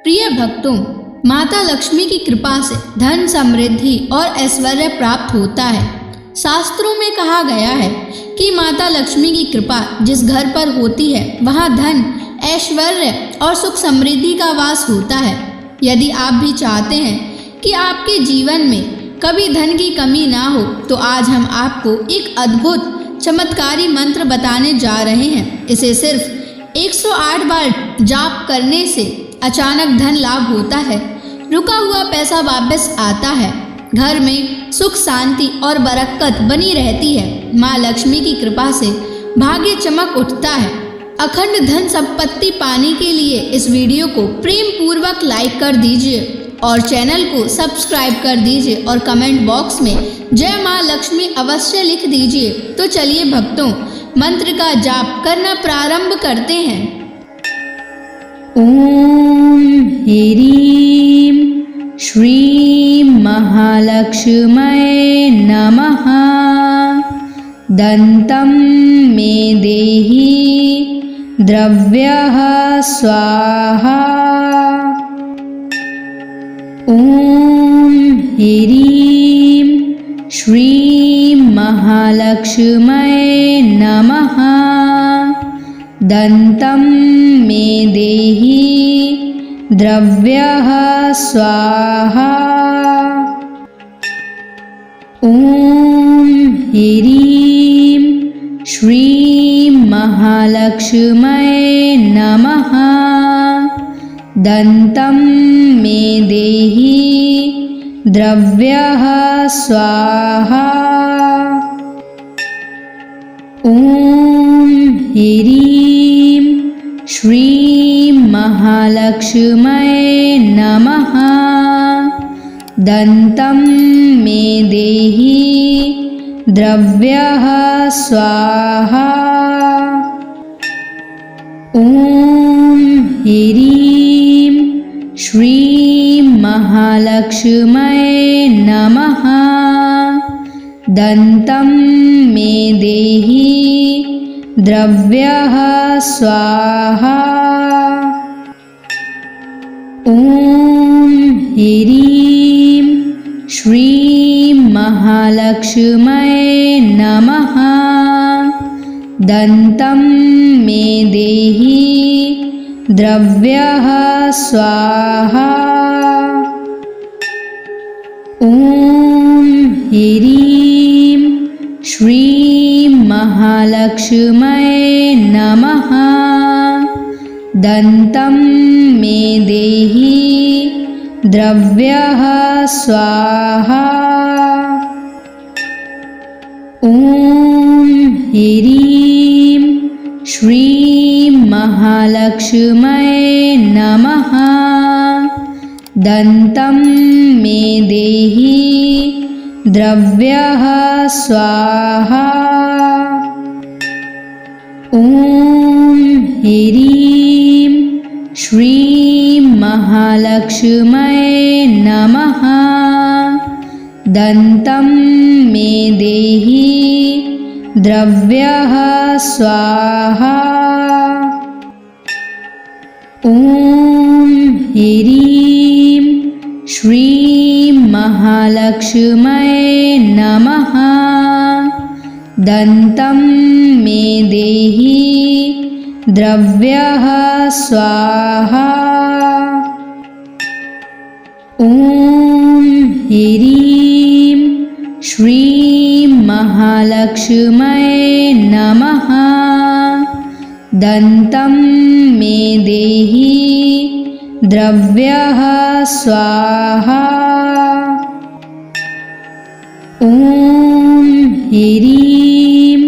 प्रिय भक्तों, माता लक्ष्मी की कृपा से धन, समृद्धि और ऐश्वर्य प्राप्त होता है। शास्त्रों में कहा गया है कि माता लक्ष्मी की कृपा जिस घर पर होती है वहाँ धन, ऐश्वर्य और सुख समृद्धि का वास होता है। यदि आप भी चाहते हैं कि आपके जीवन में कभी धन की कमी ना हो तो आज हम आपको एक अद्भुत चमत्कारी मंत्र बताने जा रहे हैं। इसे सिर्फ 108 बार जाप करने से अचानक धन लाभ होता है, रुका हुआ पैसा वापस आता है, घर में सुख, शांति और बरकत बनी रहती है। माँ लक्ष्मी की कृपा से भाग्य चमक उठता है। अखंड धन संपत्ति पाने के लिए इस वीडियो को प्रेम पूर्वक लाइक कर दीजिए और चैनल को सब्सक्राइब कर दीजिए और कमेंट बॉक्स में जय माँ लक्ष्मी अवश्य लिख दीजिए। तो चलिए भक्तों, मंत्र का जाप करना प्रारंभ करते हैं। ओम ह्रीं श्रीं महालक्ष्म्यै नमः। दन्तं मे देहि द्रव्यः स्वाहा। ओम ह्रीं श्रीं महालक्ष्म्यै नमः। दन्तं मे देहि द्रव्यः स्वाहा। ओम ह्रीं श्रीं महालक्ष्म्यै नमः। दन्तं मे देहि द्रव्यः स्वाहा। ओम ह्रीं श्रीं महालक्ष्म्यै नमः। दन्तं मे देहि द्रव्यः स्वाहा। ओम ह्रीं श्रीं महालक्ष्म्यै नमः। दन्तं मे देहि द्रव्यः स्वाहा। ओम ह्रीं श्रीं महालक्ष्म्यै नमः। दन्तं मे देहि द्रव्यः स्वाहा। ओम ह्रीं श्रीं महालक्ष्म्यै नमः। दन्तं मे देहि द्रव्यः स्वाहा। ओम ह्रीं श्रीं महालक्ष्म्यै नमः। दन्तं मे देहि द्रव्यः स्वाहा। ओम ह्रीं श्रीं महालक्ष्म्यै नमः। दन्तं मे देहि द्रव्यः स्वाहा। ओम ह्रीं श्रीं महालक्ष्म्यै नमः। दन्तं मे देहि द्रव्यः स्वाहा। ओम ह्रीं श्रीं महालक्ष्म्यै नमः। दन्तं मे देहि द्रव्यः स्वाहा। ओम ह्रीं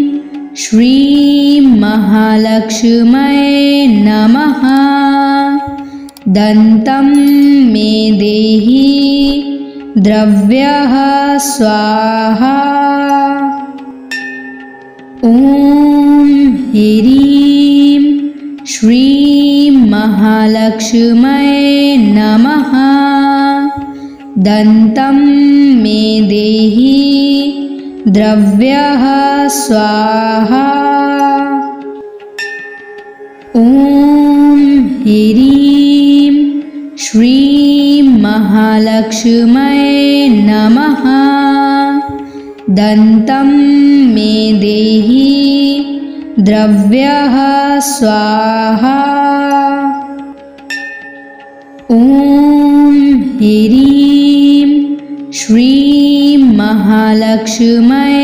श्रीं महालक्ष्म्यै नमः। दन्तं मे देहि द्रव्यः स्वाहा। ओम ह्रीं श्रीं महालक्ष्म्यै नमः। दन्तं मे देहि द्रव्यः स्वाहा। ओम ह्रीं महालक्ष्म्यै नमः। दन्तं मे देहि द्रव्यः स्वाहा। ॐ ह्रीं श्रीं महालक्ष्म्यै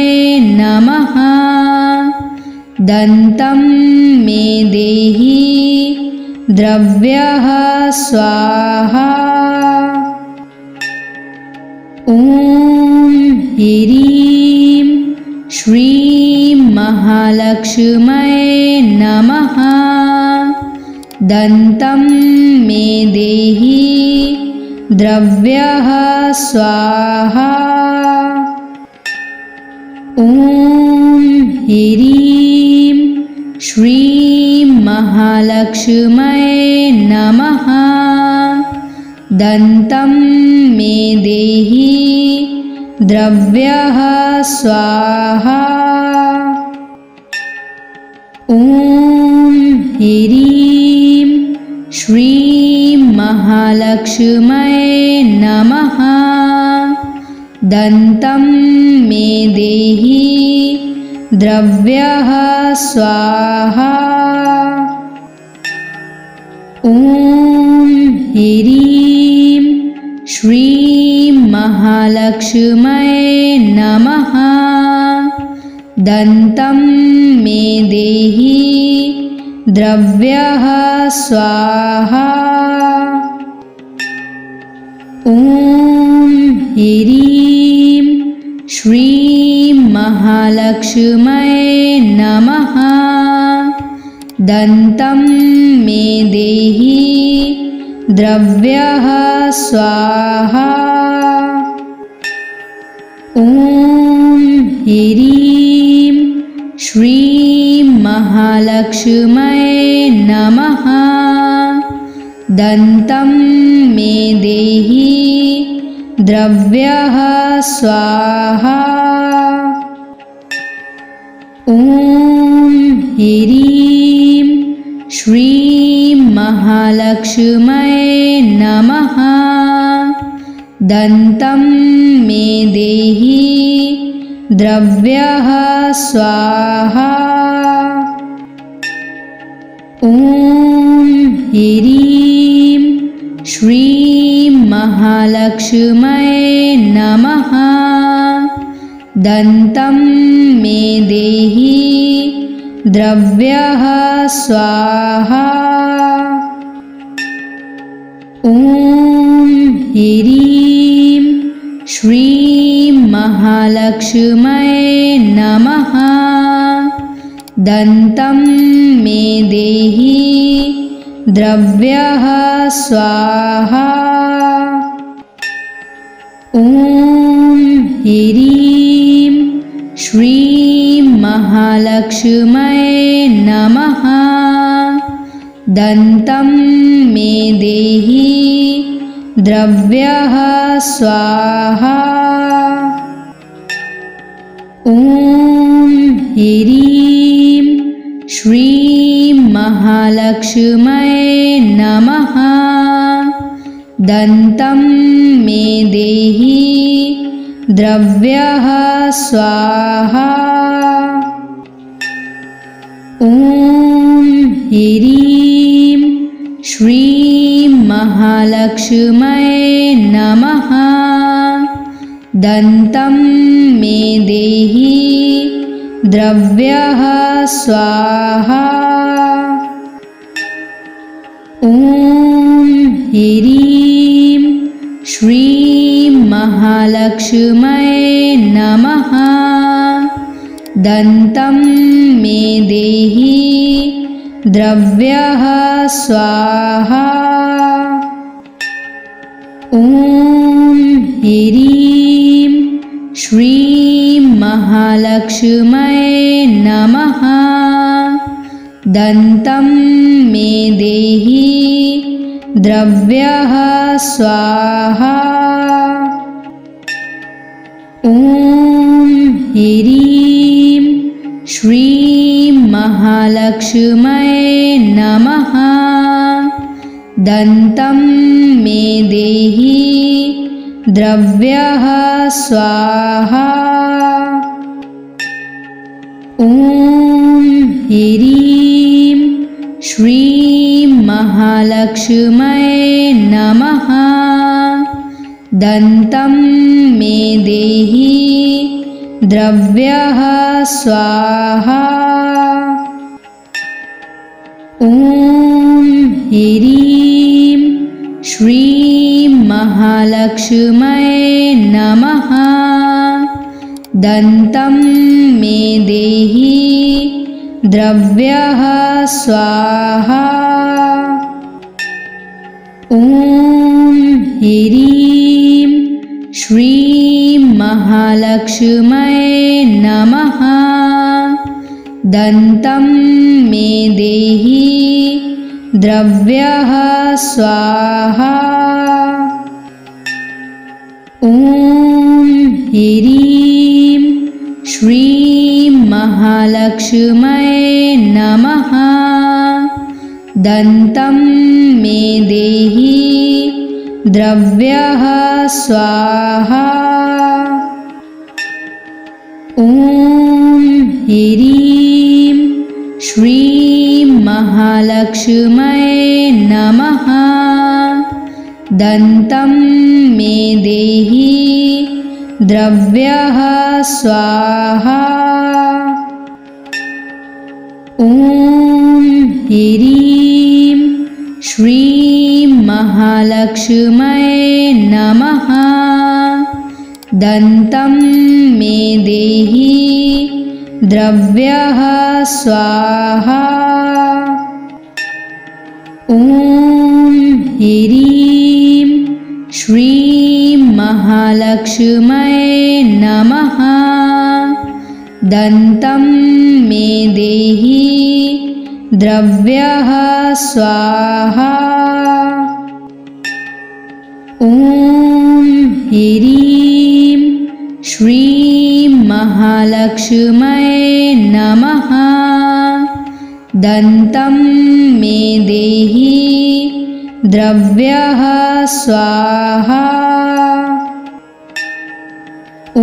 नमः। दन्तं मे देहि द्रव्यः स्वाहा। ॐ ह्रीं श्रीं महालक्ष्म्यै नमः। दन्तं मे देहि द्रव्यः स्वाहा। ॐ ह्रीं श्रीं महालक्ष्म्यै नमः। दन्तं मे देहि द्रव्यः स्वाहा। ॐ ह्रीं श्रीं महालक्ष्म्यै नमः। दन्तं मे देहि द्रव्यः स्वाहा। ॐ ह्रीं श्रीं महालक्ष्म्यै नमः। दन्तं मे देहि द्रव्यः स्वाहा। ॐ ह्रीं श्रीं महालक्ष्म्यै नमः। दन्तं मे देहि द्रव्यः स्वाहा। ॐ ह्रीं श्रीं महालक्ष्म्यै नमः। दन्तं मे देहि द्रव्यः स्वाहा। ॐ ह्रीं श्रीं महालक्ष्म्यै नमः। दन्तं मे देहि द्रव्यः स्वाहा। ॐ ह्रीं श्रीं महालक्ष्म्यै नमः। दन्तं मे देहि द्रव्यः स्वाहा। ॐ ह्रीं श्रीं महालक्ष्म्यै नमः। दन्तं मे देहि द्रव्यः स्वाहा। ॐ ह्रीं श्रीं महालक्ष्म्यै नमः। दन्तं मे देहि द्रव्यः स्वाहा। ॐ ह्रीं श्रीं महालक्ष्म्यै नमः। दन्तं मे देहि द्रव्यः स्वाहा। ॐ ह्रीं श्रीं महालक्ष्म्यै नमः। दन्तं मे देहि द्रव्यः स्वाहा। ॐ ह्रीं श्रीं महालक्ष्म्यै नमः। दन्तं मे देहि द्रव्यः स्वाहा। ॐ ह्रीं श्रीं महालक्ष्म्यै नमः। दन्तं मे देहि द्रव्यः स्वाहा। ॐ ह्रीं श्रीं महालक्ष्म्यै नमः। दन्तं मे देहि द्रव्यः स्वाहा। ॐ ह्रीं श्रीं महालक्ष्म्यै नमः। दन्तं मे देहि द्रव्यः स्वाहा। ॐ ह्रीं श्रीं महालक्ष्म्यै नमः। दन्तं मे देहि द्रव्यः स्वाहा। ॐ ह्रीं श्रीं महालक्ष्म्यै नमः। दन्तं मे देहि द्रव्यः स्वाहा। ॐ ह्रीं श्रीं महालक्ष्म्यै नमः। दन्तं मे देहि द्रव्यः स्वाहा। ॐ ह्रीं श्रीं महालक्ष्म्यै नमः। दन्तं मे देहि द्रव्यः स्वाहा। ॐ ह्रीं श्रीं महालक्ष्म्यै नमः। दन्तं मे देहि द्रव्यः स्वाहा। ॐ ह्रीं श्रीं महालक्ष्म्यै नमः। दन्तं मे देहि द्रव्यः स्वाहा। ॐ ह्रीं श्रीं महालक्ष्म्यै नमः। दन्तं मे देहि द्रव्यः स्वाहा। ॐ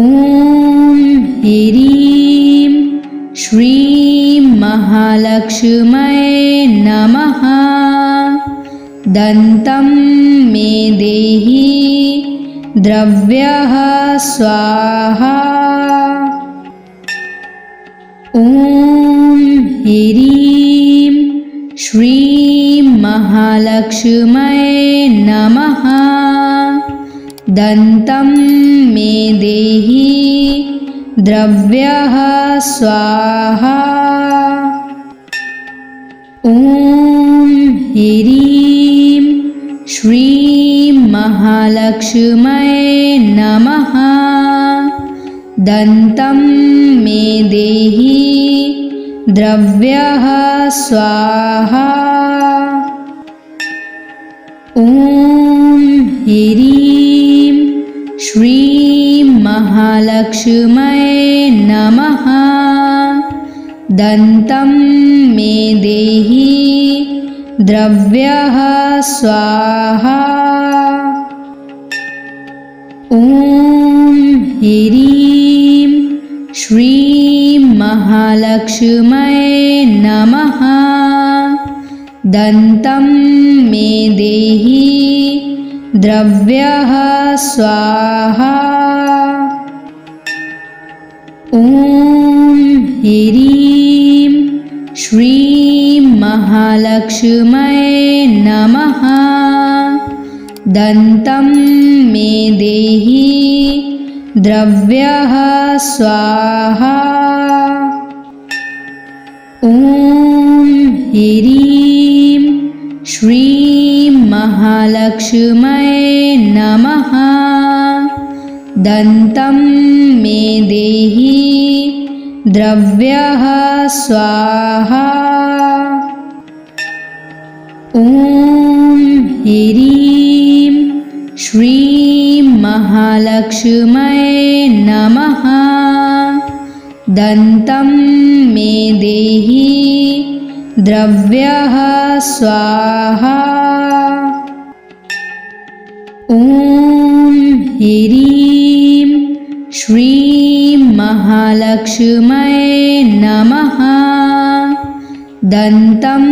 ह्रीं श्रीं महालक्ष्म्यै नमः। दन्तं मे देहि द्रव्यः स्वाहा। ॐ ह्रीं श्रीं महालक्ष्म्यै नमः। दन्तं मे देहि द्रव्यः स्वाहा। ॐ ह्रीं श्रीं महालक्ष्म्यै नमः। दन्तं मे देहि द्रव्यः स्वाहा। ॐ ह्रीं श्रीं महालक्ष्म्यै नमः। दन्तं मे देहि द्रव्यः स्वाहा। ॐ ह्रीं श्रीं महालक्ष्म्यै नमः। दन्तं मे देहि द्रव्यः स्वाहा। ॐ ह्रीं श्रीं महालक्ष्म्यै नमः। दन्तं मे देहि द्रव्यः स्वाहा। ॐ ह्रीं श्रीं महालक्ष्म्यै नमः। दन्तं मे देहि द्रव्यः स्वाहा। ॐ ह्रीं श्रीं महालक्ष्म्यै नमः। दन्तं मे देहि द्रव्यः स्वाहा। ॐ ह्रीं श्रीं महालक्ष्म्यै नमः। दन्तं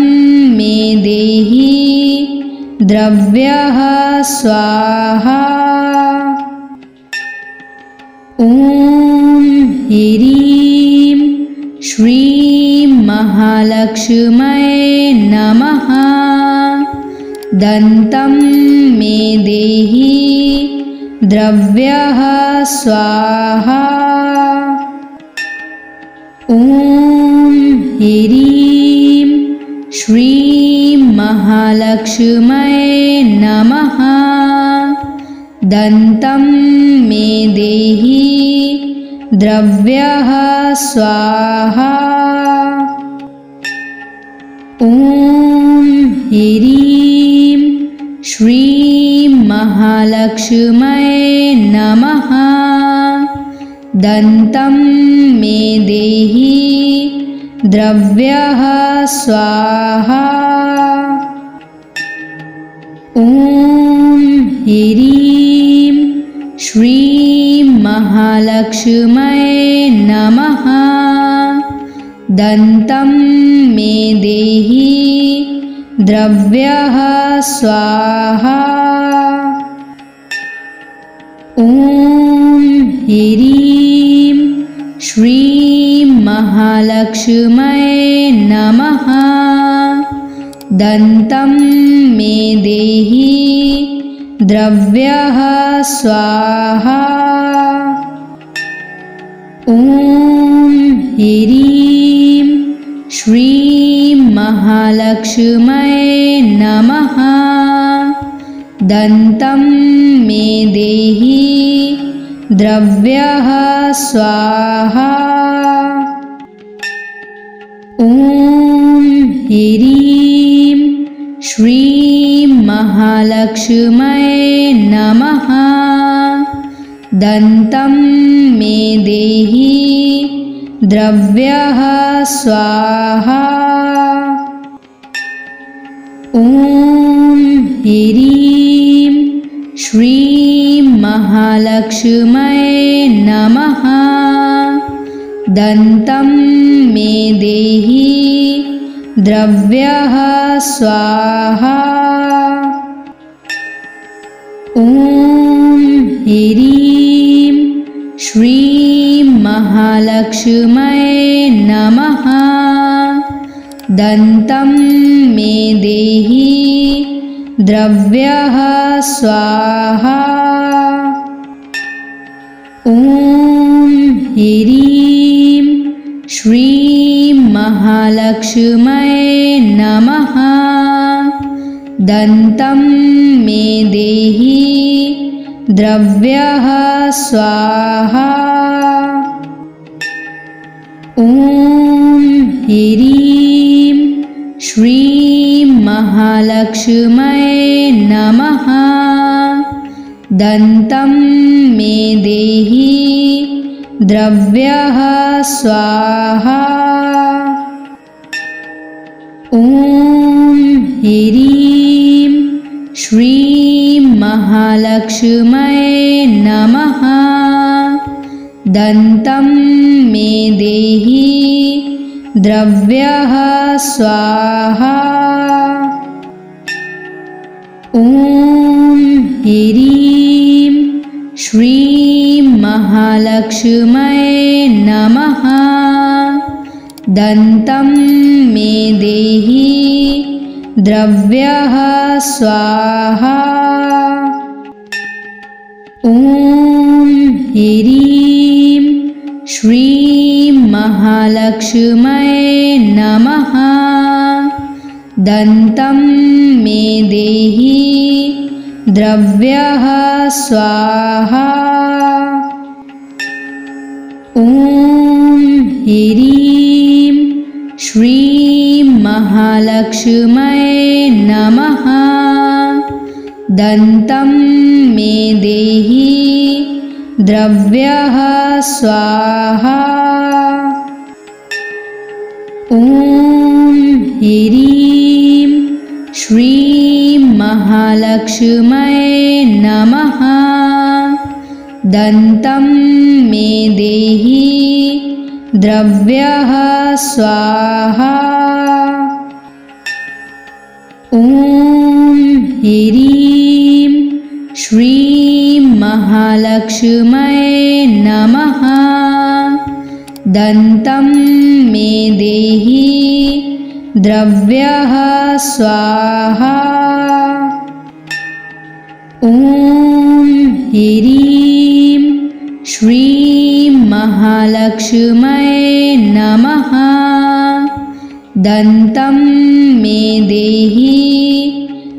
मे देहि द्रव्यः स्वाहा। ॐ ह्रीं श्रीं महालक्ष्म्यै नमः। दन्तं मे देहि द्रव्यः स्वाहा। ॐ ह्रीं श्रीं महालक्ष्म्यै नमः। दन्तं मे देहि द्रव्यः स्वाहा। ॐ ह्रीं श्रीं महालक्ष्म्यै नमः। दन्तं मे देहि द्रव्यः स्वाहा। ॐ ह्रीं श्रीं महालक्ष्म्यै नमः। दन्तं मे देहि द्रव्यः स्वाहा। ॐ ह्रीं श्रीं महालक्ष्म्यै नमः। दन्तं मे देहि द्रव्यः स्वाहा। ॐ ह्रीं श्रीं महालक्ष्म्यै नमः। दन्तं मे देहि द्रव्यः स्वाहा। ॐ ह्रीं श्रीं महालक्ष्म्यै नमः। दन्तं मे देहि द्रव्यः स्वाहा। ॐ ह्रीं श्रीं महालक्ष्म्यै नमः। दन्तं मे देहि द्रव्यः स्वाहा। ॐ ह्रीं श्रीं महालक्ष्म्यै नमः। दन्तं मे देहि द्रव्यः स्वाहा। ॐ ह्रीं श्रीं महालक्ष्म्यै नमः। दन्तं मे देहि द्रव्यः स्वाहा। ॐ ह्रीं श्रीं महालक्ष्म्यै नमः। दन्तं मे देहि द्रव्यः स्वाहा। ॐ ह्रीं श्रीं महालक्ष्म्यै नमः। दन्तं मे देहि द्रव्यः स्वाहा। ॐ ह्रीं श्रीं महालक्ष्म्यै नमः। दन्तं मे देहि द्रव्यः स्वाहा। ॐ ह्रीं श्रीं महालक्ष्म्यै नमः। दन्तं मे देहि द्रव्यः स्वाहा। ॐ ह्रीं श्रीं महालक्ष्म्यै नमः। दन्तं मे देहि द्रव्यः स्वाहा। ॐ ह्रीं श्रीं महालक्ष्म्यै नमः। दन्तं मे देहि द्रव्यः स्वाहा। ॐ ह्रीं श्रीं महालक्ष्म्यै नमः। दन्तं मे देहि द्रव्यः स्वाहा। ॐ ह्रीं श्रीं महालक्ष्म्यै नमः। दन्तं मे देहि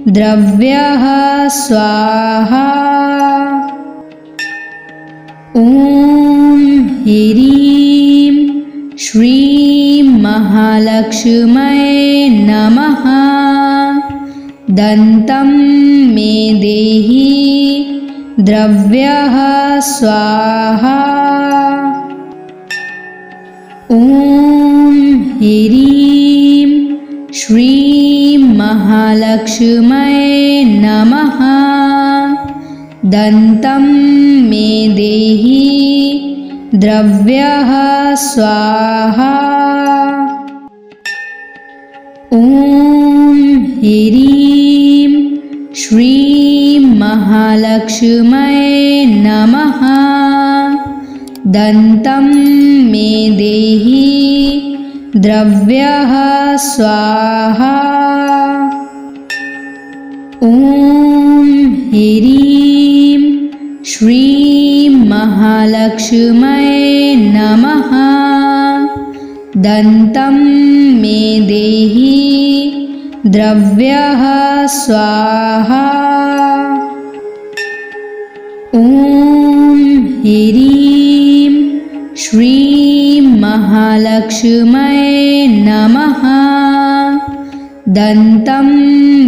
द्रव्यः स्वाहा। ॐ ह्रीं श्रीं महालक्ष्म्यै नमः। दन्तं मे देहि द्रव्यः स्वाहा। ॐ ह्रीं श्रीं महालक्ष्म्यै नमः। दन्तं मे देहि द्रव्यः स्वाहा। ॐ ह्रीं श्रीं महालक्ष्म्यै नमः। दन्तं मे देहि द्रव्यः स्वाहा। ॐ ह्रीं श्रीं महालक्ष्म्यै नमः। दन्तं मे देहि द्रव्यः स्वाहा। ॐ ह्रीं श्रीं महालक्ष्म्यै नमः। दन्तं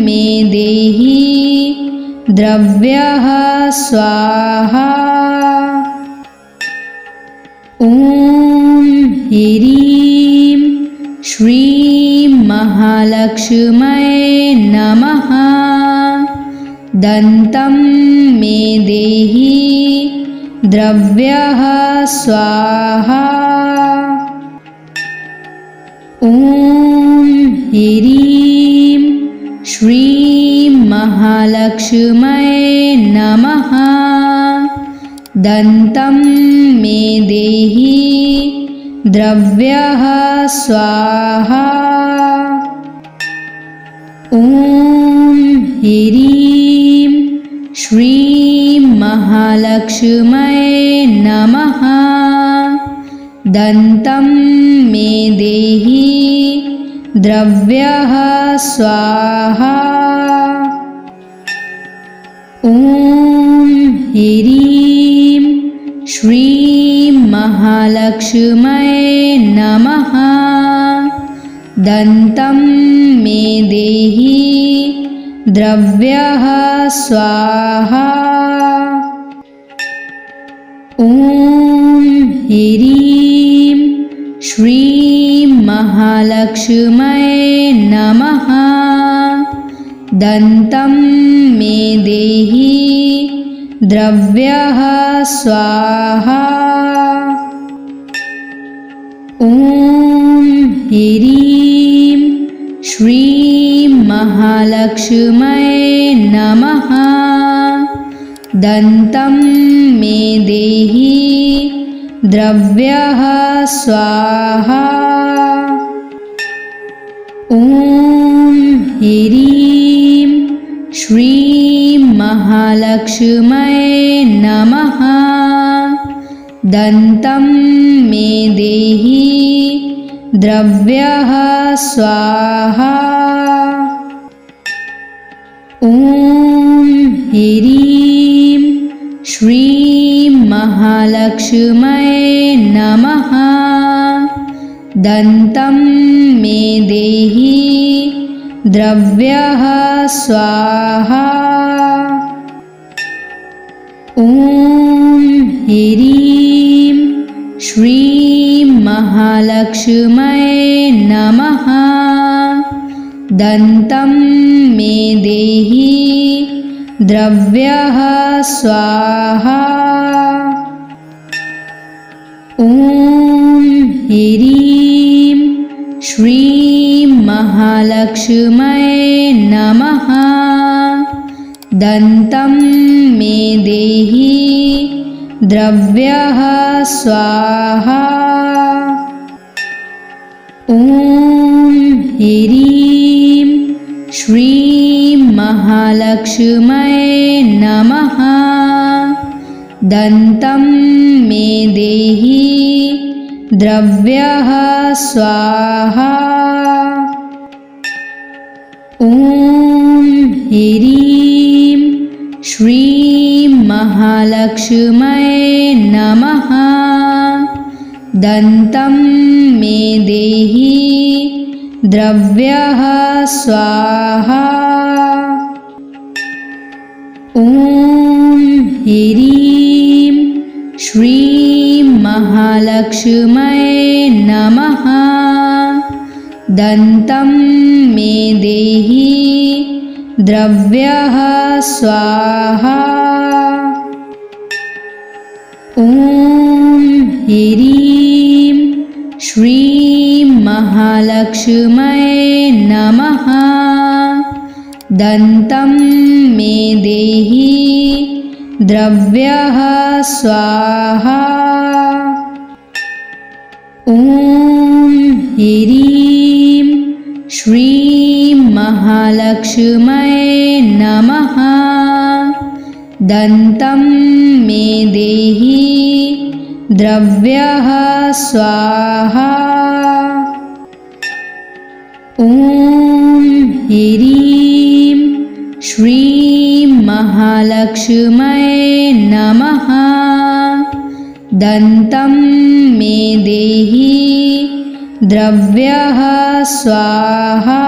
मे देहि द्रव्यः स्वाहा। ॐ ह्रीं श्रीं महालक्ष्म्यै नमः। दन्तं मे देहि द्रव्यः स्वाहा। ॐ ह्रीं श्रीं महालक्ष्म्यै नमः। दन्तं मे देहि द्रव्यः स्वाहा। ॐ ह्रीं श्रीं महालक्ष्म्यै नमः। दन्तं मे देहि द्रव्यः स्वाहा। ॐ ह्रीं श्रीं महालक्ष्म्यै नमः। दन्तं मे देहि द्रव्यः स्वाहा। ॐ ह्रीं श्रीं महालक्ष्म्यै नमः। दन्तं मे देहि द्रव्यः स्वाहा। ॐ ह्रीं श्रीं महालक्ष्म्यै नमः। दन्तं मे देहि द्रव्यः स्वाहा। ॐ ह्रीं श्रीं महालक्ष्म्यै नमः। दन्तं मे देहि द्रव्यः स्वाहा। ॐ ह्रीं श्रीं महालक्ष्म्यै नमः। दन्तं मे देहि द्रव्यः स्वाहा। ॐ ह्रीं श्रीं महालक्ष्म्यै नमः। दन्तं मे देहि द्रव्यः स्वाहा। ॐ ह्रीं श्रीं महालक्ष्म्यै नमः। दन्तं मे देहि द्रव्यः स्वाहा। ॐ ह्रीं श्रीं महालक्ष्म्यै नमः। दन्तं मे देहि द्रव्यः स्वाहा। ॐ ह्रीं श्रीं महालक्ष्म्यै नमः। दन्तं मे देहि द्रव्यः स्वाहा। ॐ ह्रीं श्रीं महालक्ष्म्यै नमः। दन्तं मे देहि द्रव्यः स्वाहा। ॐ ह्रीं श्रीं महालक्ष्म्यै नमः। दन्तं मे देहि द्रव्यः स्वाहा। ॐ ह्रीं श्रीं महालक्ष्म्यै नमः। दन्तं मे देहि द्रव्यः स्वाहा। ॐ ह्रीं श्रीं महालक्ष्म्यै नमः। दन्तं मे देहि द्रव्यः स्वाहा।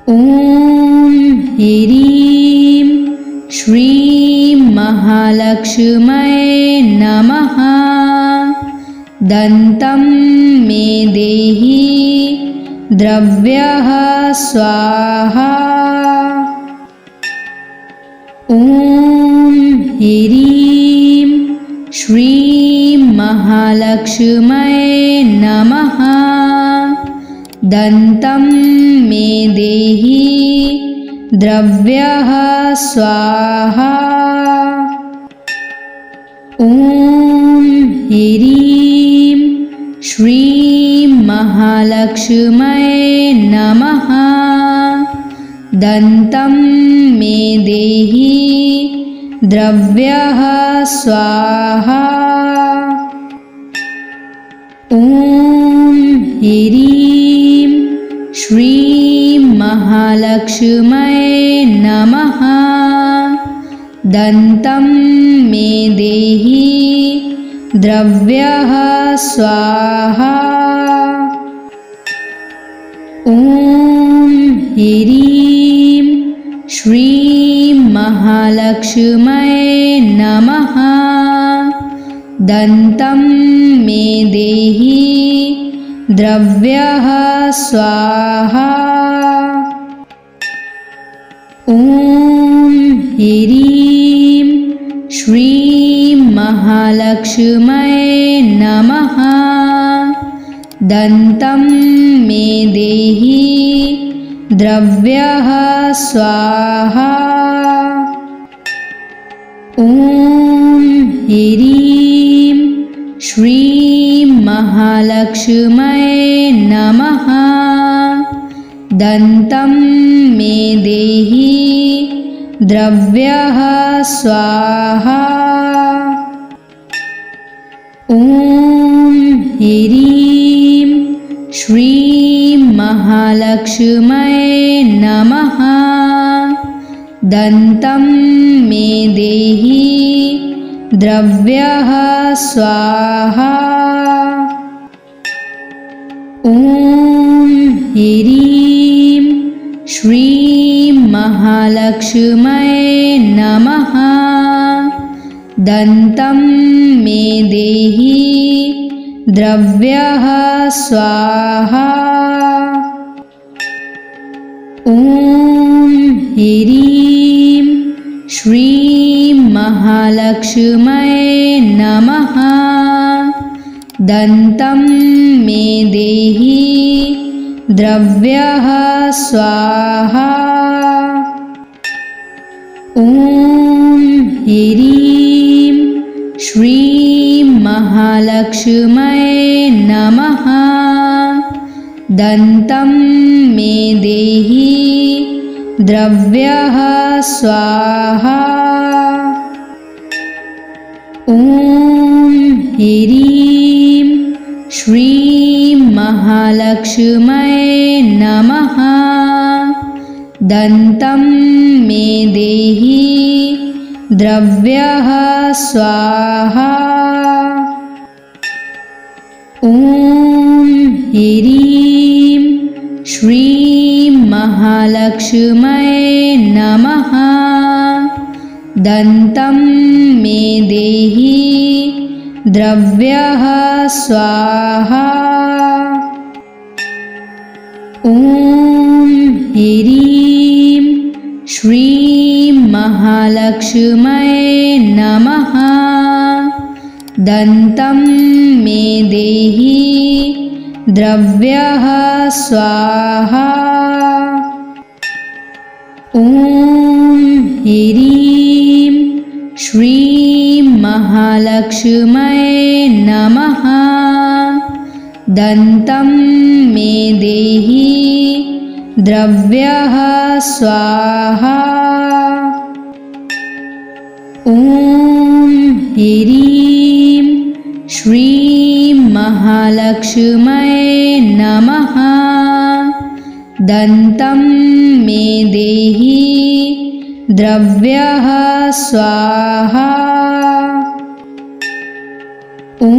ॐ ह्रीं श्रीं महालक्ष्म्यै नमः। दन्तं मे देहि द्रव्यः स्वाहा। ॐ ह्रीं श्रीं महालक्ष्म्यै नमः। दन्तं मे देहि द्रव्यः स्वाहा। ॐ ह्रीं श्रीं महालक्ष्म्यै नमः। दन्तं मे देहि द्रव्यः स्वाहा। ॐ ह्रीं श्रीं महालक्ष्म्यै नमः। दन्तं मे देहि द्रव्यः स्वाहा। ॐ ह्रीं श्रीं महालक्ष्म्यै नमः। दन्तं मे देहि द्रव्यः स्वाहा। ॐ ह्रीं श्रीं महालक्ष्म्यै नमः। दन्तं मे देहि द्रव्यः स्वाहा। ॐ ह्रीं श्रीं महालक्ष्म्यै नमः। दन्तं मे देहि द्रव्यः स्वाहा। ॐ ह्रीं श्रीं महालक्ष्म्यै नमः। दन्तं मे देहि द्रव्यः स्वाहा। ॐ ह्रीं श्रीं महालक्ष्म्यै नमः। दन्तं मे देहि द्रव्यः स्वाहा। ॐ ह्रीं श्रीं महालक्ष्म्यै महालक्ष्म्यै नमः। दन्तं मे देहि द्रव्यः स्वाहा। ॐ ह्रीं श्रीं महालक्ष्म्यै नमः। दन्तं मे देहि द्रव्यः स्वाहा। ॐ ह्रीं श्रीं महालक्ष्म्यै नमः। दन्तं मे देहि द्रव्यः स्वाहा। ॐ ह्रीं श्रीं महालक्ष्म्यै नमः। दन्तं मे देहि द्रव्यः स्वाहा। ॐ ह्रीं श्रीं महालक्ष्म्यै नमः। दन्तं मे देहि द्रव्यः स्वाहा। ॐ ह्रीं श्रीं महालक्ष्म्यै नमः। दन्तं मे देहि द्रव्यः स्वाहा। ॐ ह्रीं श्रीं महालक्ष्म्यै नमः। दन्तं मे देहि द्रव्यः स्वाहा। ॐ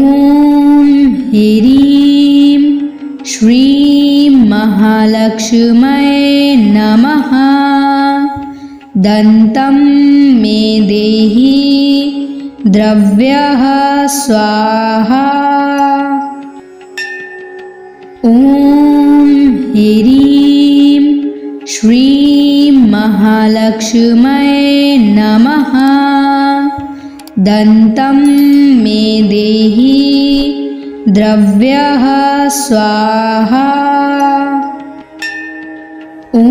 ह्रीं श्रीं महालक्ष्म्यै नमः। दन्तं मे देहि द्रव्यः स्वाहा। ॐ ह्रीं श्रीं महालक्ष्म्यै नमः। दन्तं मे देहि द्रव्यः स्वाहा। ॐ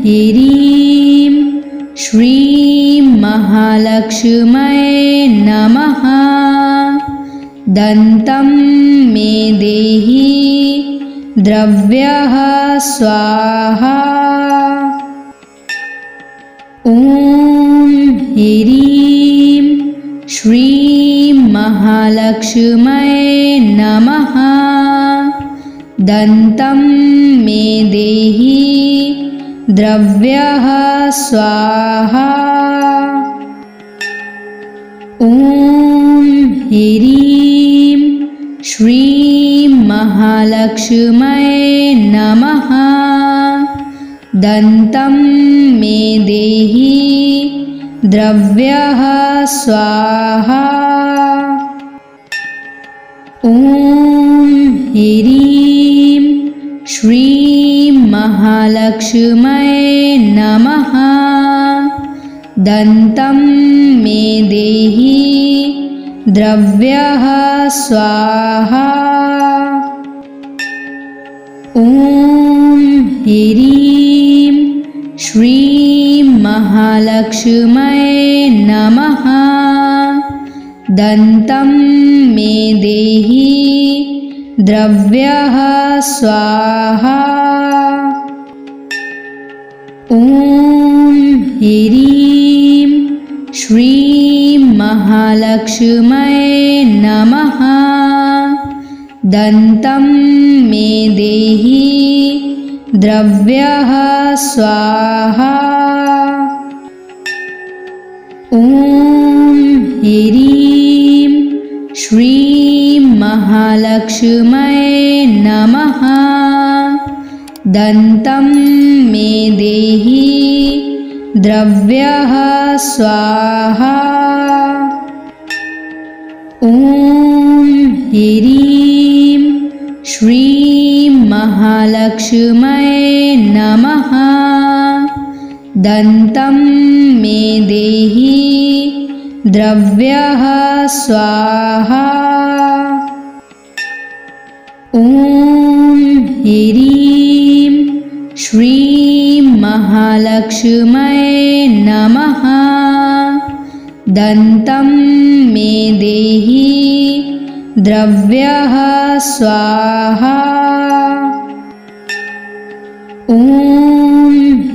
ह्रीं श्रीं महालक्ष्म्यै नमः। दन्तं मे देहि द्रव्यः स्वाहा। ॐ ह्रीं श्रीं महालक्ष्म्यै नमः। दन्तं मे देहि द्रव्यः स्वाहा। ॐ ह्रीं श्रीं महालक्ष्म्यै नमः। दन्तं मे देहि द्रव्यः स्वाहा। ॐ ह्रीं श्रीं महालक्ष्म्यै नमः। दन्तं मे देहि द्रव्यः स्वाहा। ॐ ह्रीं श्रीं महालक्ष्म्यै नमः। दन्तं मे देहि द्रव्यः स्वाहा। ॐ ह्रीं श्रीं महालक्ष्म्यै नमः। दन्तं मे देहि द्रव्यः स्वाहा। ॐ ह्रीं श्रीं महालक्ष्म्यै नमः। दन्तं मे देहि द्रव्यः स्वाहा। ॐ ह्रीं श्रीं महालक्ष्म्यै नमः। दन्तं मे देहि द्रव्यः स्वाहा। ॐ ह्रीं श्रीं महालक्ष्म्यै नमः। दन्तं मे देहि द्रव्यः स्वाहा। ॐ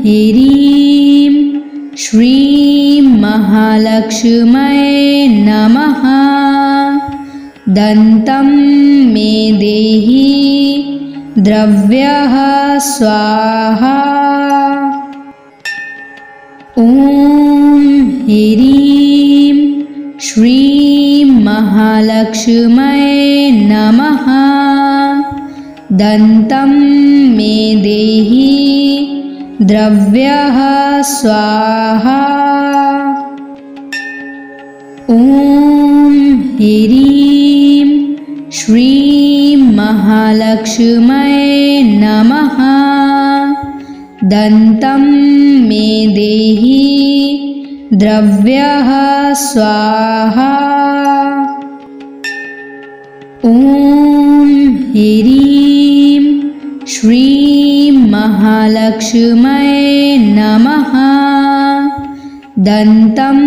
ह्रीं श्रीं महालक्ष्म्यै नमः। दन्तं मे देहि द्रव्यः स्वाहा। ॐ ह्रीं श्रीं महालक्ष्म्यै नमः। दन्तं मे देहि द्रव्यः स्वाहा। ॐ ह्रीं श्रीं महालक्ष्म्यै नमः। दन्तं मे देहि द्रव्यः स्वाहा। ॐ ह्रीं श्रीं महालक्ष्म्यै नमः। दन्तं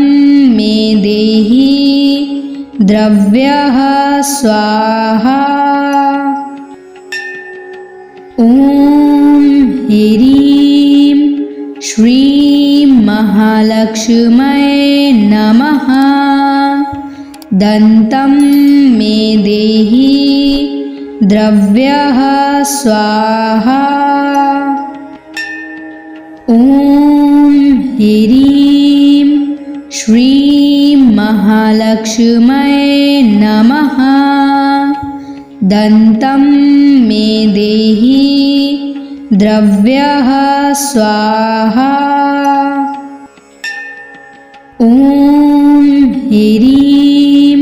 मे देहि द्रव्यः स्वाहा। ॐ ह्रीं श्रीं महालक्ष्म्यै नमः। दन्तं मे देहि द्रव्यः स्वाहा। ॐ ह्रीं श्रीं महालक्ष्म्यै नमः। दन्तं मे देहि द्रव्यः स्वाहा। ॐ ह्रीं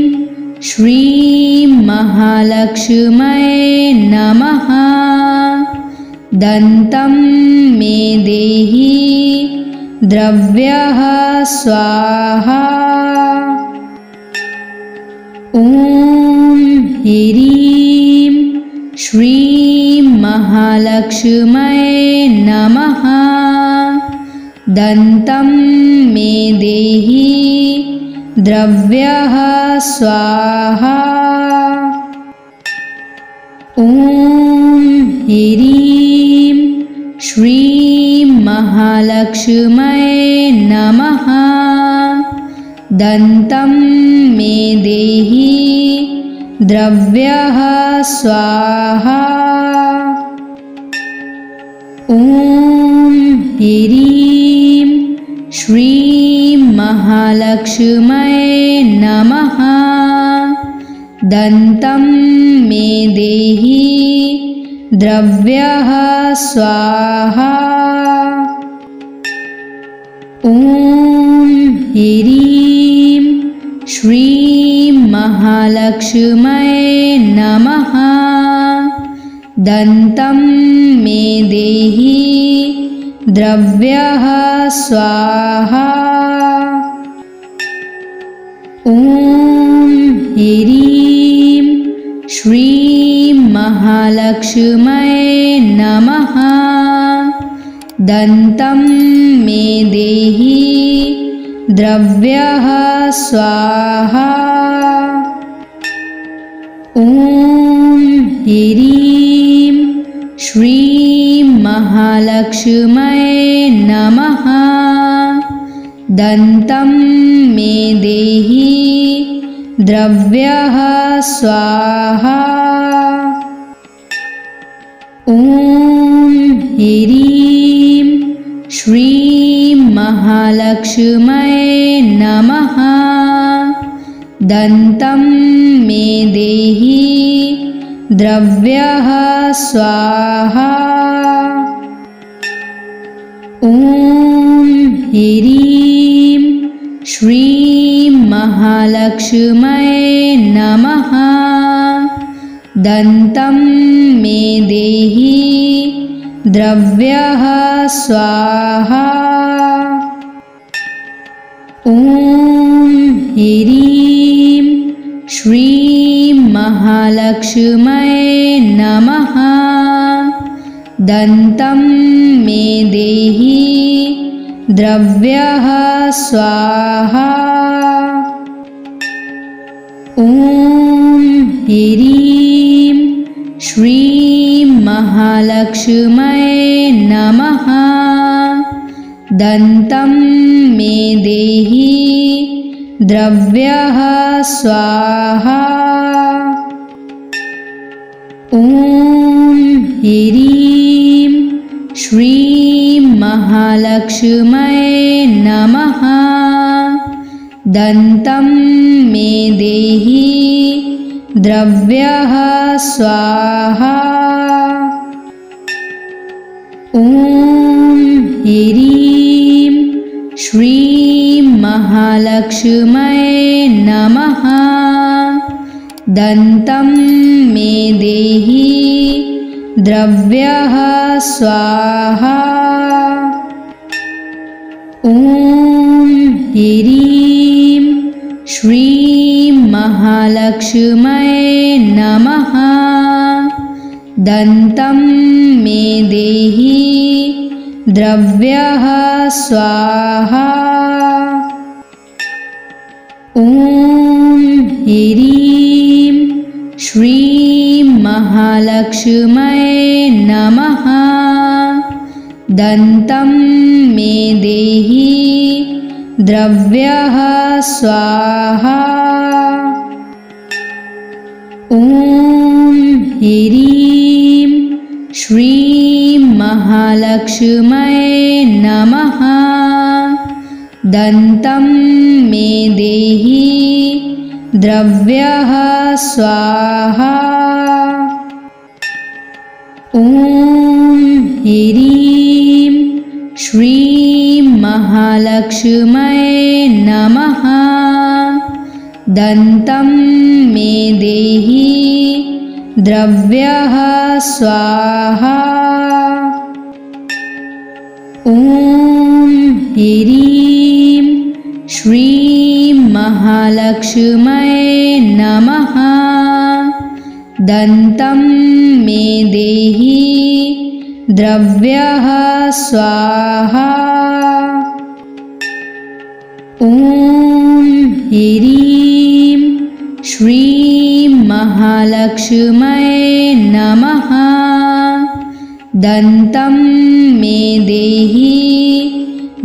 श्रीं महालक्ष्म्यै नमः। दन्तं मे देहि द्रव्यः स्वाहा। ॐ ह्रीं श्रीं महालक्ष्म्यै नमः। दन्तं मे देहि द्रव्यः स्वाहा। ॐ ह्रीं श्रीं महालक्ष्म्यै नमः। दन्तं मे देहि द्रव्यः स्वाहा। ॐ ह्रीं श्रीं महालक्ष्म्यै नमः। दन्तं मे देहि द्रव्यः स्वाहा। ॐ ह्रीं श्रीं महालक्ष्म्यै नमः। दन्तं मे देहि द्रव्यः स्वाहा। ॐ ह्रीं श्रीं महालक्ष्म्यै नमः। दन्तं मे देहि द्रव्यः स्वाहा। ॐ ह्रीं श्रीं महालक्ष्म्यै नमः। दन्तं मे देहि द्रव्यः स्वाहा। ॐ ह्रीं श्रीं महालक्ष्म्यै नमः। दन्तं मे देहि द्रव्यः स्वाहा। ॐ ह्रीं श्रीं महालक्ष्म्यै नमः। दन्तं मे देहि द्रव्यः स्वाहा। ॐ ह्रीं श्रीं महालक्ष्म्यै नमः। दन्तं मे देहि द्रव्यः स्वाहा। ॐ ह्रीं श्रीं महालक्ष्म्यै नमः। दन्तं मे देहि द्रव्यः स्वाहा। ॐ ह्रीं श्रीं महालक्ष्म्यै नमः। दन्तं मे देहि द्रव्यः स्वाहा। ॐ ह्रीं श्रीं महालक्ष्म्यै नमः। दन्तं मे देहि द्रव्यः स्वाहा। ॐ ह्रीं श्रीं महालक्ष्म्यै नमः। दन्तं मे देहि द्रव्यः स्वाहा। ॐ ह्रीं श्रीं महालक्ष्म्यै नमः। दन्तं मे देहि द्रव्यः स्वाहा। ॐ ह्रीं श्रीं महालक्ष्म्यै नमः। दन्तं मे देहि द्रव्यः स्वाहा। ॐ ह्रीं श्रीं महालक्ष्म्यै नमः। दन्तं मे देहि द्रव्यः स्वाहा। ॐ ह्रीं श्रीं महालक्ष्म्यै नमः। दन्तं मे देहि द्रव्यः स्वाहा। ॐ ह्रीं श्रीं महालक्ष्म्यै नमः। दन्तं मे देहि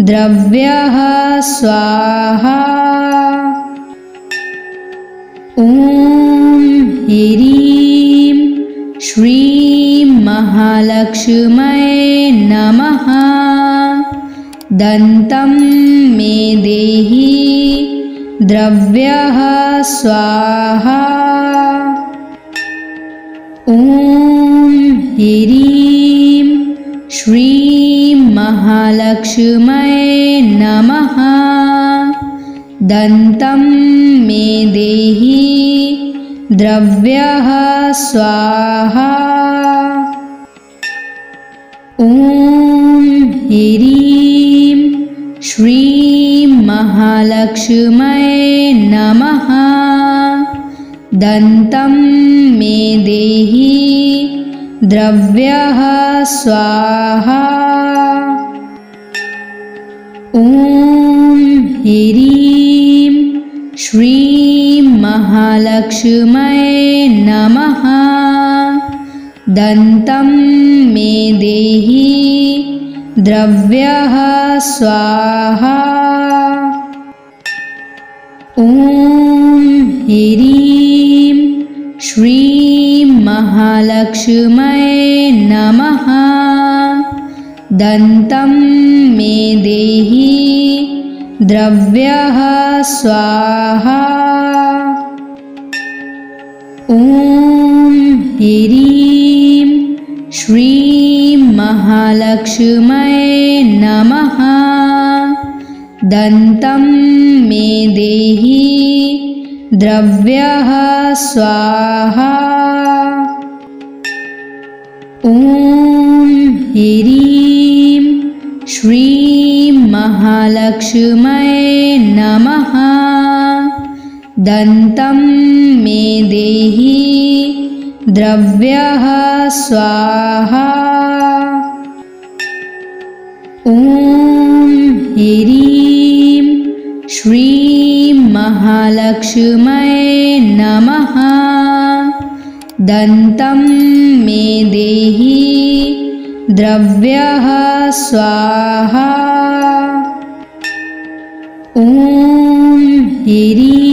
द्रव्यः स्वाहा। ॐ ह्रीं श्रीं महालक्ष्म्यै नमः। दन्तं मे देहि द्रव्यः स्वाहा। ॐ ह्रीं श्रीं महालक्ष्म्यै नमः। दन्तं मे देहि द्रव्यः स्वाहा। ॐ ह्रीं श्रीं महालक्ष्म्यै नमः। दन्तं मे देहि द्रव्यः स्वाहा। ॐ ह्रीं श्रीं महालक्ष्म्यै नमः। दन्तं मे देहि द्रव्यः स्वाहा। ॐ ह्रीं श्रीं महालक्ष्म्यै नमः। दन्तं मे देहि द्रव्यः स्वाहा। ॐ ह्रीं श्रीं महालक्ष्म्यै नमः। दन्तं मे देहि द्रव्यः स्वाहा। ॐ ह्रीं श्रीं महालक्ष्म्यै नमः। दन्तं मे देहि द्रव्यः स्वाहा। ॐ ह्रीं श्रीं महालक्ष्म्यै नमः। दन्तं मे देहि द्रव्यः स्वाहा। ॐ ह्रीं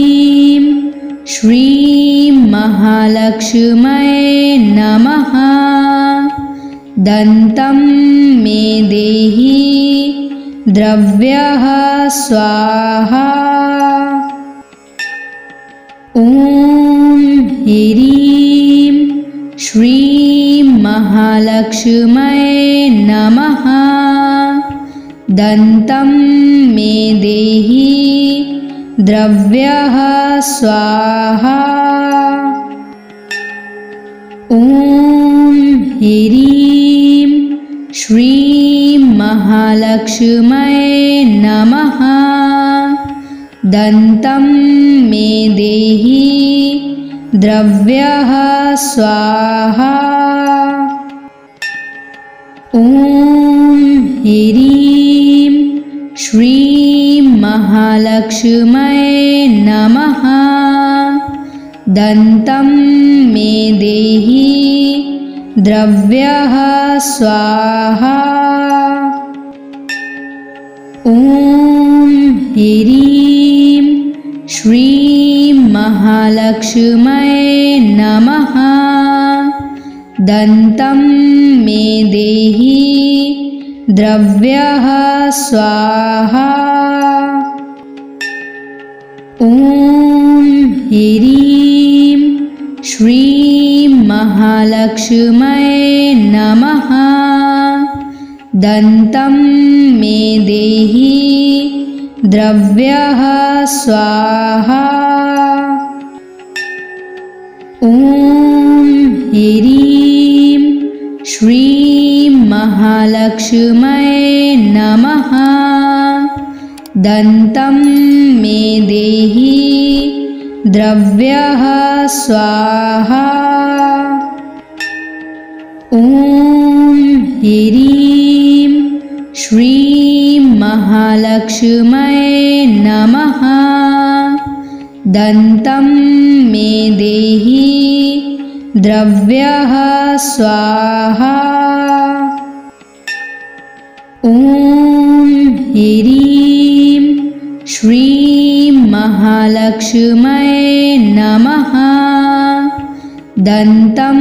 श्रीं महालक्ष्म्यै नमः। दन्तं मे देहि द्रव्यः स्वाहा। ॐ ह्रीं श्रीं महालक्ष्म्यै नमः। दन्तं मे देहि द्रव्यः स्वाहा। ॐ ह्रीं श्रीं महालक्ष्म्यै नमः। दन्तं मे देहि द्रव्यः स्वाहा। ॐ ह्रीं श्रीं महालक्ष्म्यै नमः। दन्तं मे देहि द्रव्यः स्वाहा। ॐ ह्रीं श्रीं महालक्ष्म्यै नमः। दन्तं मे देहि द्रव्यः स्वाहा। ॐ ह्रीं श्रीं महालक्ष्म्यै नमः। दन्तं मे देहि द्रव्यः स्वाहा। ॐ ह्रीं श्रीं महालक्ष्म्यै नमः। दन्तं मे देहि द्रव्यः स्वाहा। ॐ ह्रीं श्रीं महालक्ष्म्यै नमः। दन्तं मे देहि द्रव्यः स्वाहा। ॐ ह्रीं श्रीं महालक्ष्म्यै नमः। दन्तं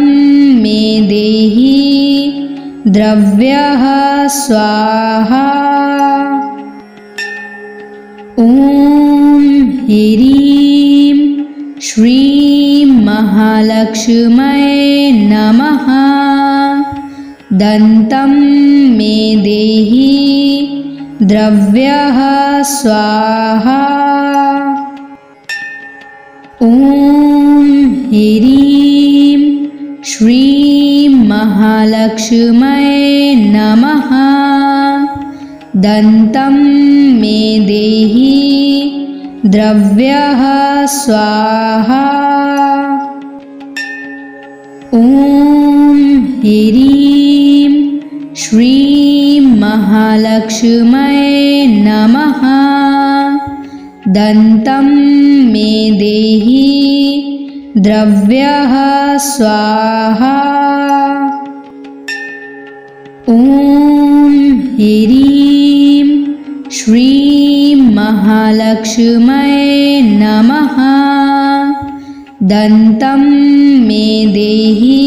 मे देहि द्रव्यः स्वाहा। ॐ ह्रीं श्रीं महालक्ष्म्यै नमः। दन्तं मे देहि द्रव्यः स्वाहा। ॐ ह्रीं श्रीं महालक्ष्म्यै नमः। दन्तं मे देहि द्रव्यः स्वाहा। ॐ ह्रीं श्रीं महालक्ष्म्यै नमः। दन्तं मे देहि द्रव्यः स्वाहा। ॐ ह्रीं श्रीं महालक्ष्म्यै नमः। दन्तं मे देहि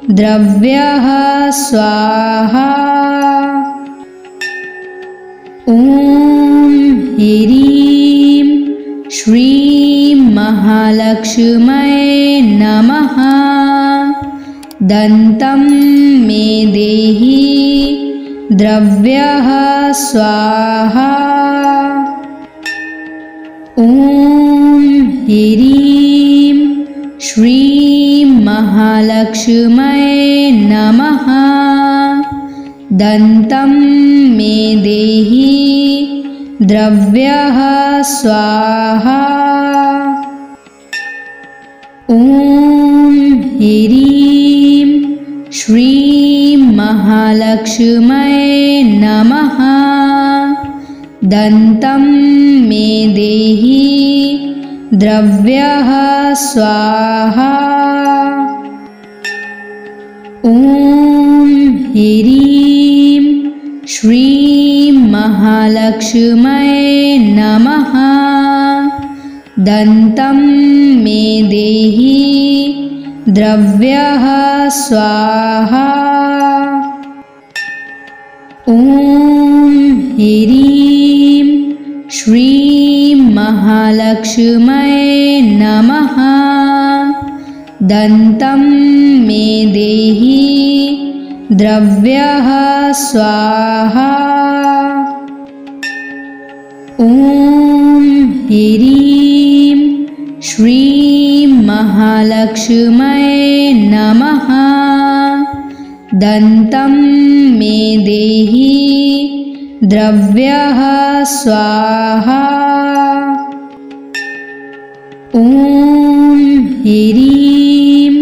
द्रव्यः स्वाहा। ॐ ह्रीं श्रीं महालक्ष्म्यै नमः। दन्तं मे देहि द्रव्यः स्वाहा। ॐ ह्रीं श्रीं महालक्ष्म्यै नमः। दन्तं मे देहि द्रव्यः स्वाहा। ॐ ह्रीं श्रीं महालक्ष्म्यै नमः। दन्तं मे देहि द्रव्यः स्वाहा। ॐ ह्रीं श्रीं महालक्ष्म्यै नमः। दन्तं मे देहि द्रव्यः स्वाहा। ॐ ह्रीं श्रीं महालक्ष्म्यै नमः। दन्तं मे देहि द्रव्यः स्वाहा। ॐ ह्रीं श्रीं महालक्ष्म्यै नमः। दन्तं मे देहि द्रव्यः स्वाहा। ॐ ह्रीं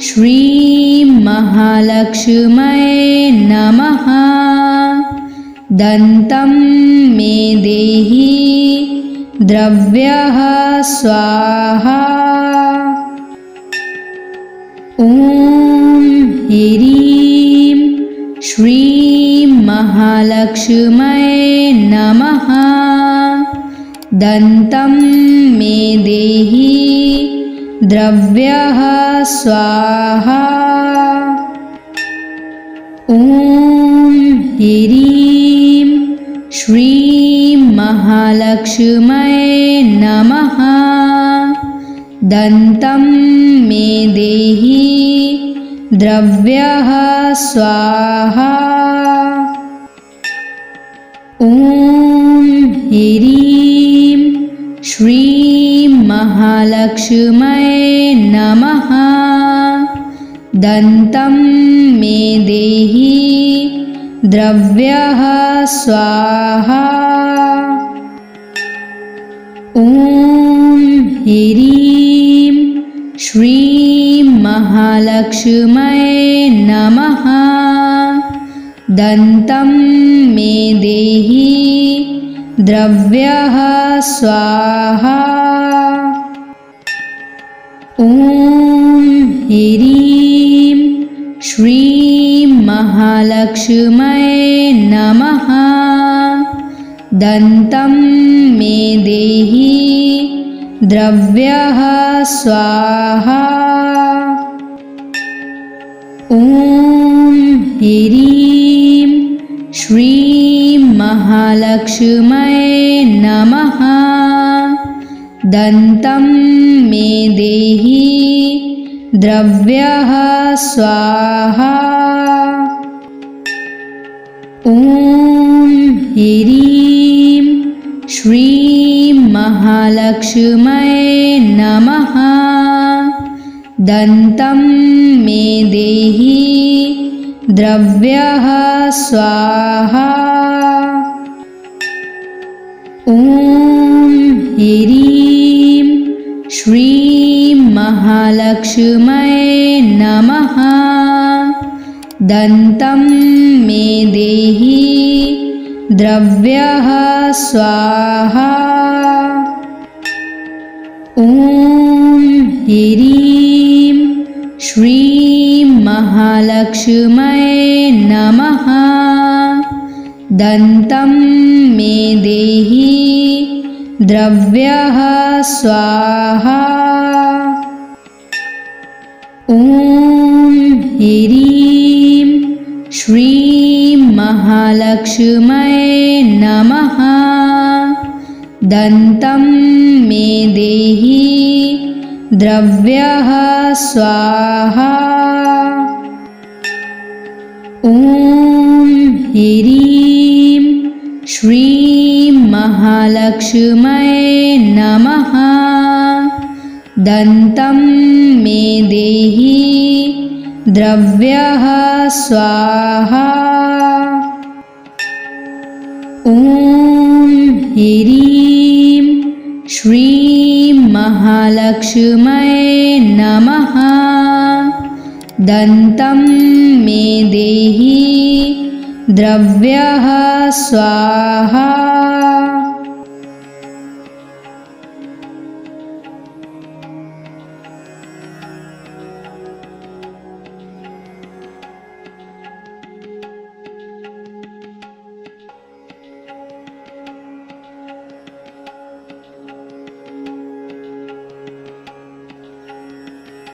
श्रीं महालक्ष्म्यै नमः। दन्तं मे देहि द्रव्यः स्वाहा। ॐ ह्रीं श्रीं महालक्ष्म्यै नमः। दन्तं मे देहि द्रव्यः स्वाहा। ॐ ह्रीं श्रीं महालक्ष्म्यै नमः। दन्तं मे देहि द्रव्यः स्वाहा। ॐ ह्रीं श्रीं महालक्ष्म्यै नमः। दन्तं मे देहि द्रव्यः स्वाहा। ॐ ह्रीं श्रीं महालक्ष्म्यै नमः। दन्तं मे देहि द्रव्यः स्वाहा। ॐ ह्रीं श्रीं महालक्ष्म्यै नमः। दन्तं मे देहि द्रव्यः स्वाहा। ॐ ह्रीं श्रीं महालक्ष्म्यै नमः। दन्तं मे देहि द्रव्यः स्वाहा। ॐ ह्रीं श्रीं महालक्ष्म्यै नमः। दन्तं मे देहि द्रव्यः स्वाहा। ॐ ह्रीं श्रीं महालक्ष्म्यै नमः। दन्तं मे देहि द्रव्यः स्वाहा। ॐ ह्रीं श्रीं महालक्ष्म्यै नमः। दन्तं मे देहि द्रव्यः स्वाहा। ॐ ह्रीं श्रीं महालक्ष्म्यै नमः। दन्तं मे देहि द्रव्यः स्वाहा। ॐ ह्रीं श्रीं महालक्ष्म्यै नमः। दन्तं मे देहि द्रव्यः स्वाहा। ॐ ह्रीं श्रीं महालक्ष्म्यै नमः। दन्तं मे देहि द्रव्यः स्वाहा।